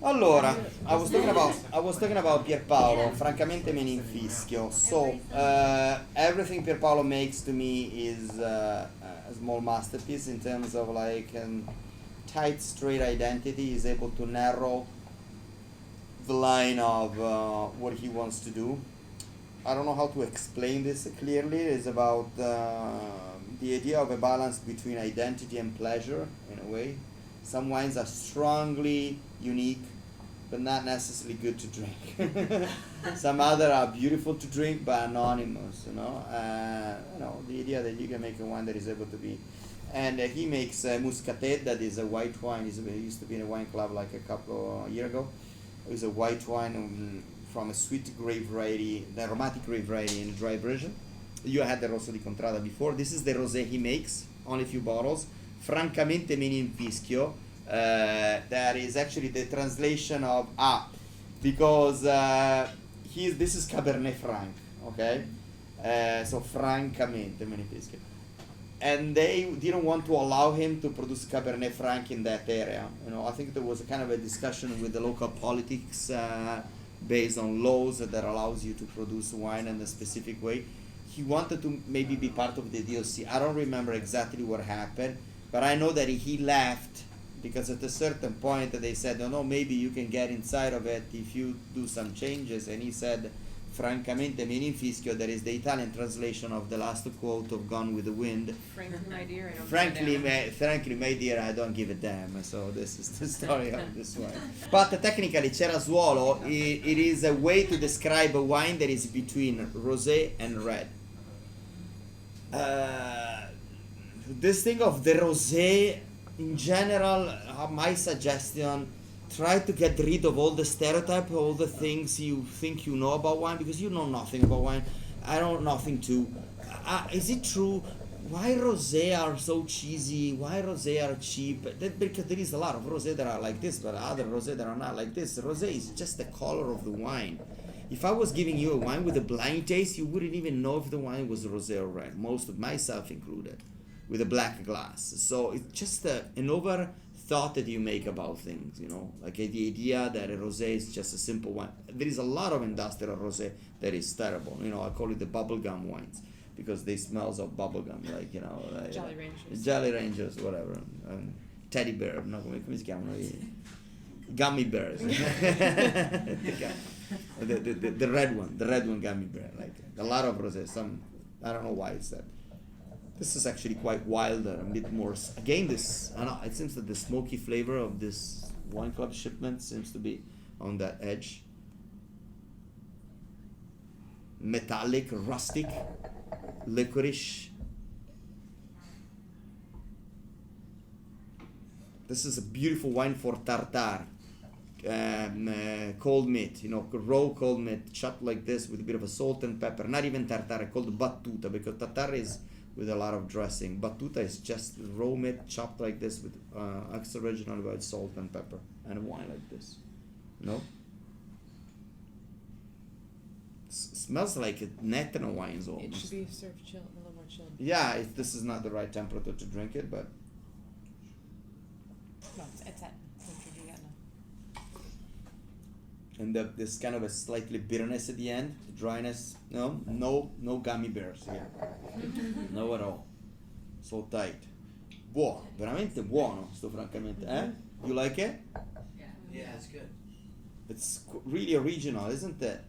Allora, I was talking about Pierpaolo, francamente me ne infischio. So, everything Pierpaolo makes to me is a small masterpiece in terms of like tight, straight identity. He's able to narrow the line of what he wants to do. I don't know how to explain this clearly. It's about the idea of a balance between identity and pleasure, in a way. Some wines are strongly unique, but not necessarily good to drink. Some other are beautiful to drink, but anonymous. The idea that you can make a wine that is able to be. And he makes Muscadet, that is a white wine. He used to be in a wine club like a couple of years ago. It was a white wine from a sweet grape variety, the aromatic grape variety in a dry version. You had the Rosso di Contrada before. This is the rosé he makes, only a few bottles. Francamente me ne infischio. That is actually the translation of because this is Cabernet Franc, okay? So francamente me ne infischio. And they didn't want to allow him to produce Cabernet Franc in that area. I think there was a kind of a discussion with the local politics based on laws that allows you to produce wine in a specific way. He wanted to maybe be part of the DOC. I don't remember exactly what happened, but I know that he left because at a certain point they said, no, maybe you can get inside of it if you do some changes. And he said, francamente me ne infischio, that is the Italian translation of the last quote of Gone with the Wind. Frankly, my dear, I don't give a damn. So this is the story of this wine. But technically, Cerasuolo, it is a way to describe a wine that is between rosé and red. This thing of the rosé, in general, my suggestion, try to get rid of all the stereotype, all the things you think you know about wine, because you know nothing about wine. I know nothing too. Is it true? Why rosé are so cheesy? Why rosé are cheap? Because there is a lot of rosé that are like this, but other rosé that are not like this. Rosé is just the color of the wine. If I was giving you a wine with a blind taste, you wouldn't even know if the wine was rosé or red, most of myself included, with a black glass. So it's just an over thought that you make about things, like the idea that a rosé is just a simple wine. There is a lot of industrial rosé that is terrible. I call it the bubblegum wines because they smells of bubblegum, like Jolly Rangers, whatever, teddy bear, no, come si chiamano? Gummy bears. the red one gummy bear, like a lot of rosé. Some, I don't know why it's that. This is actually quite wilder, a bit more. Again, it seems that the smoky flavor of this wine club shipment seems to be on that edge. Metallic, rustic, licorice. This is a beautiful wine for tartare. Cold meat, raw cold meat, chopped like this with a bit of a salt and pepper. Not even tartare, called battuta, because tartare is with a lot of dressing. Battuta is just raw meat chopped like this with extra original with salt and pepper, and a wine like this. Smells like a Netano wines almost. It should be served chilled, a little more chilled. Yeah, this is not the right temperature to drink it, but. No, it's at temperature you got now. And this kind of a slightly bitterness at the end, dryness. No gummy bears here. No at all. So tight. Buono, veramente buono, sto francamente. You like it? Yeah, it's good. It's really original, isn't it?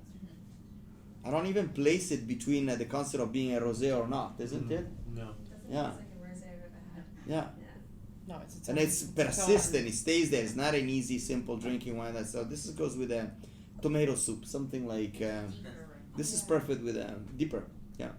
I don't even place it between the concept of being a rosé or not, isn't it? No. Yeah. It's like a rosé I've ever had. Yeah. No, it's And it's persistent. It stays there. It's not an easy, simple drinking wine. So this goes with a tomato soup, something like. This is perfect with a dipper. Yeah.